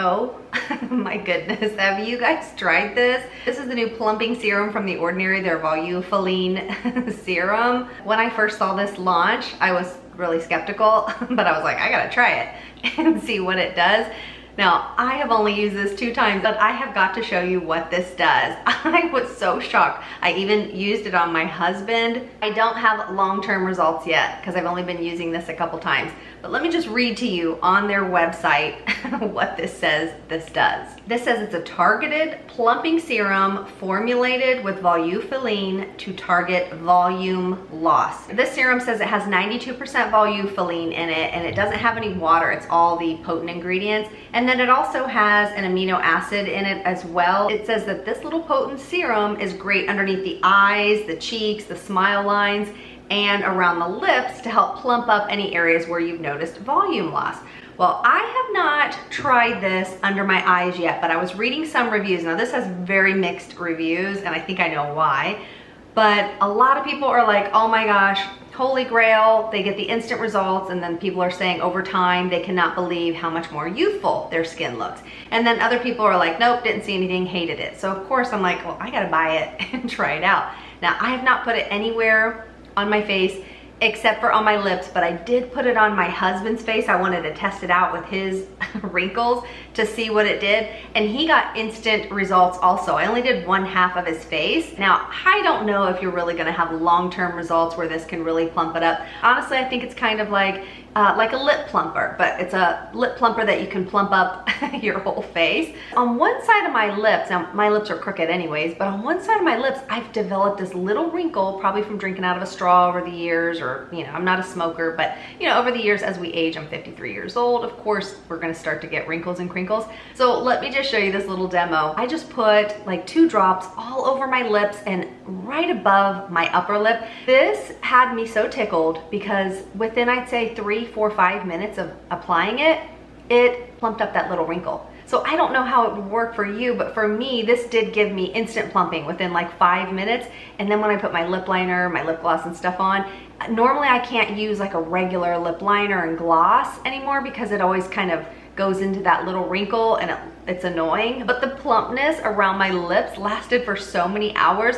Oh my goodness, have you guys tried this? This is the new plumping serum from The Ordinary, their Volufiline serum. When I first saw this launch, I was really skeptical, but I was like, I gotta try it and see what it does. Now, I have only used this 2 times, but I have got to show you what this does. I was so shocked. I even used it on my husband. I don't have long-term results yet because I've only been using this a couple times. But let me just read to you on their website what this says this does. This says it's a targeted plumping serum formulated with Volufiline to target volume loss. This serum says it has 92% Volufiline in it, and it doesn't have any water. It's all the potent ingredients. And then it also has an amino acid in it as well. It says that this little potent serum is great underneath the eyes, the cheeks, the smile lines, and around the lips to help plump up any areas where you've noticed volume loss. Well, I have not tried this under my eyes yet, but I was reading some reviews. Now this has very mixed reviews, and I think I know why. But a lot of people are like, oh my gosh, holy grail, they get the instant results, and then people are saying over time they cannot believe how much more youthful their skin looks. And then other people are like, nope, didn't see anything, hated it. So of course I'm like, well, I gotta buy it and try it out. Now I have not put it anywhere on my face except for on my lips, but I did put it on my husband's face. I wanted to test it out with his wrinkles to see what it did, and he got instant results also. I only did 1/2 of his face. Now, I don't know if you're really gonna have long-term results where this can really plump it up. Honestly, I think it's kind of like a lip plumper, but it's a lip plumper that you can plump up your whole face. On one side of my lips, now my lips are crooked anyways, but on one side of my lips, I've developed this little wrinkle, probably from drinking out of a straw over the years, or, you know, I'm not a smoker, but, you know, over the years as we age, I'm 53 years old, of course, we're gonna start to get wrinkles and crinkles. So let me just show you this little demo. I just put like 2 drops all over my lips and right above my upper lip. This had me so tickled because within, I'd say, 3, 4, 5 minutes of applying it, it plumped up that little wrinkle. So I don't know how it would work for you, but for me, this did give me instant plumping within like 5 minutes. And then when I put my lip liner, my lip gloss and stuff on, normally I can't use like a regular lip liner and gloss anymore because it always kind of goes into that little wrinkle and it's annoying. But the plumpness around my lips lasted for so many hours.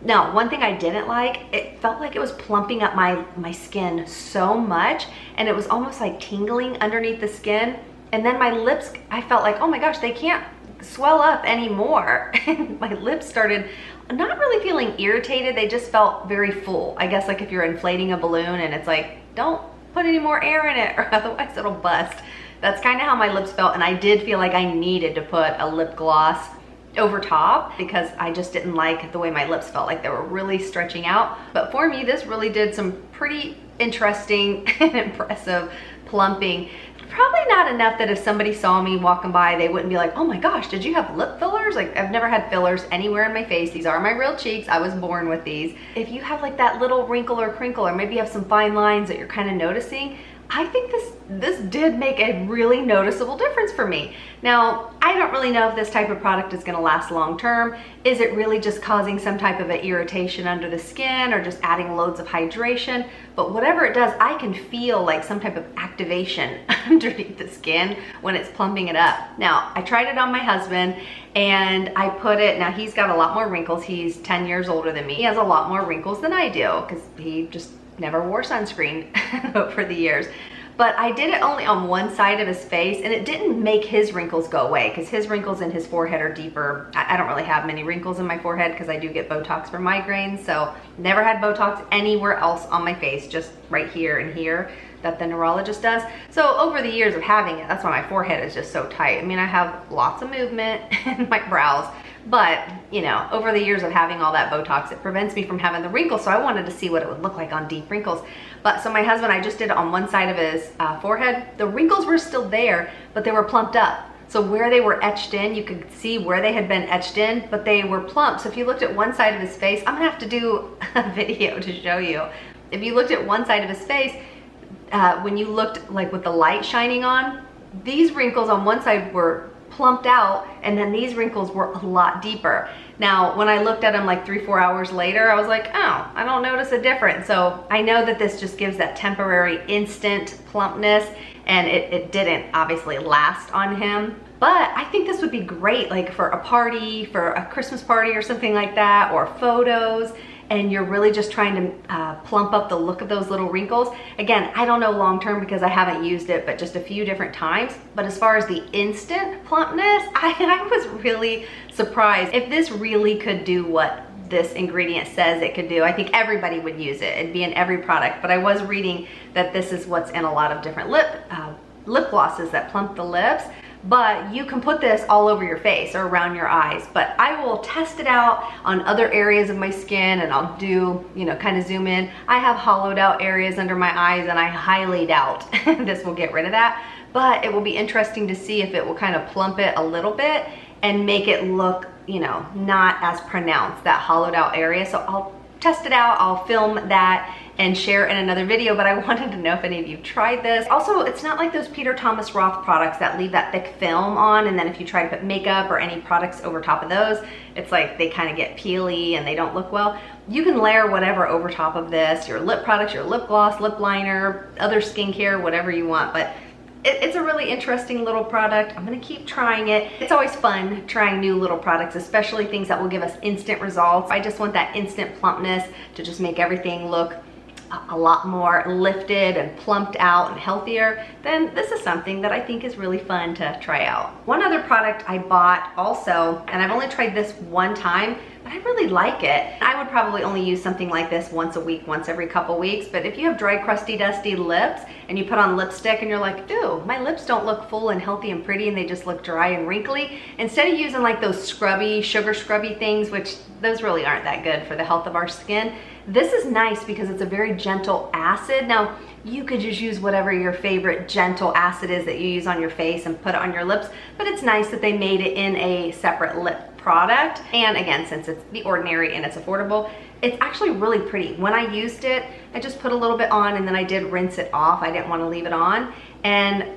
Now, one thing I didn't like, it felt like it was plumping up my skin so much, and it was almost like tingling underneath the skin. And then my lips, I felt like, oh my gosh, they can't swell up anymore. And my lips started not really feeling irritated, they just felt very full. I guess like if you're inflating a balloon and it's like, don't put any more air in it or otherwise it'll bust. That's kind of how my lips felt, and I did feel like I needed to put a lip gloss over top because I just didn't like the way my lips felt, like they were really stretching out. But for me, this really did some pretty interesting and impressive plumping. Probably not enough that if somebody saw me walking by, they wouldn't be like, oh my gosh, did you have lip fillers? Like, I've never had fillers anywhere in my face. These are my real cheeks. I was born with these. If you have like that little wrinkle or crinkle, or maybe you have some fine lines that you're kind of noticing, I think this did make a really noticeable difference for me. Now, I don't really know if this type of product is gonna last long term. Is it really just causing some type of an irritation under the skin or just adding loads of hydration? But whatever it does, I can feel like some type of activation underneath the skin when it's plumping it up. Now, I tried it on my husband and I put it, now he's got a lot more wrinkles. He's 10 years older than me. He has a lot more wrinkles than I do because he just never wore sunscreen over the years. But I did it only on one side of his face, and it didn't make his wrinkles go away because his wrinkles in his forehead are deeper. I don't really have many wrinkles in my forehead because I do get Botox for migraines, so never had Botox anywhere else on my face, just right here and here that the neurologist does. So over the years of having it, that's why my forehead is just so tight. I mean, I have lots of movement in my brows, but you know, over the years of having all that Botox, it prevents me from having the wrinkles. So I wanted to see what it would look like on deep wrinkles. But so my husband, I just did it on one side of his forehead. The wrinkles were still there, but they were plumped up. So where they were etched in, you could see where they had been etched in, but they were plump. So if you looked at one side of his face, I'm gonna have to do a video to show you. If you looked at one side of his face, when you looked like with the light shining on, these wrinkles on one side were plumped out, and then these wrinkles were a lot deeper. Now, when I looked at them like 3-4 hours later, I was like, oh, I don't notice a difference. So I know that this just gives that temporary instant plumpness, and it didn't obviously last on him. But I think this would be great like for a party, for a Christmas party or something like that, or photos, and you're really just trying to plump up the look of those little wrinkles. Again, I don't know long term because I haven't used it but just a few different times. But as far as the instant plumpness, I was really surprised. If this really could do what this ingredient says it could do, I think everybody would use it. It'd be in every product. But I was reading that this is what's in a lot of different lip glosses that plump the lips. But you can put this all over your face or around your eyes. But I will test it out on other areas of my skin, and I'll do, you know, kind of zoom in. I have hollowed out areas under my eyes, and I highly doubt this will get rid of that. But it will be interesting to see if it will kind of plump it a little bit and make it look, you know, not as pronounced, that hollowed out area. So I'll test it out, I'll film that and share in another video, but I wanted to know if any of you tried this. Also, it's not like those Peter Thomas Roth products that leave that thick film on, and then if you try to put makeup or any products over top of those, it's like they kind of get peely and they don't look well. You can layer whatever over top of this, your lip products, your lip gloss, lip liner, other skincare, whatever you want, but it's a really interesting little product. I'm gonna keep trying it. It's always fun trying new little products, especially things that will give us instant results. I just want that instant plumpness to just make everything look a lot more lifted and plumped out and healthier. Then this is something that I think is really fun to try out. One other product I bought also, and I've only tried this one time, but I really like it. I would probably only use something like this once a week, once every couple weeks, but if you have dry, crusty, dusty lips and you put on lipstick and you're like, ooh, my lips don't look full and healthy and pretty and they just look dry and wrinkly, instead of using like those scrubby, sugar scrubby things, which those really aren't that good for the health of our skin, this is nice because it's a very gentle acid. Now, you could just use whatever your favorite gentle acid is that you use on your face and put it on your lips, but it's nice that they made it in a separate lip product. And again, since it's The Ordinary and it's affordable, it's actually really pretty. When I used it, I just put a little bit on and then I did rinse it off. I didn't want to leave it on. And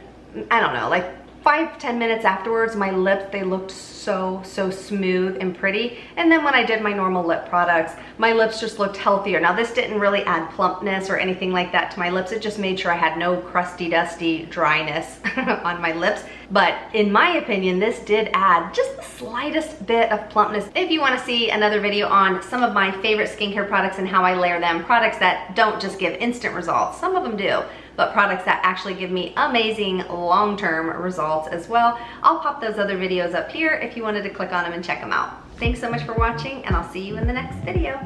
I don't know, like 5-10 minutes afterwards, my lips, they looked so smooth and pretty. And then when I did my normal lip products, my lips just looked healthier. Now this didn't really add plumpness or anything like that to my lips. It just made sure I had no crusty, dusty dryness on my lips. But in my opinion, this did add just the slightest bit of plumpness. If you want to see another video on some of my favorite skincare products and how I layer them, products that don't just give instant results, some of them do, but products that actually give me amazing long-term results as well, I'll pop those other videos up here if you wanted to click on them and check them out. Thanks so much for watching, and I'll see you in the next video.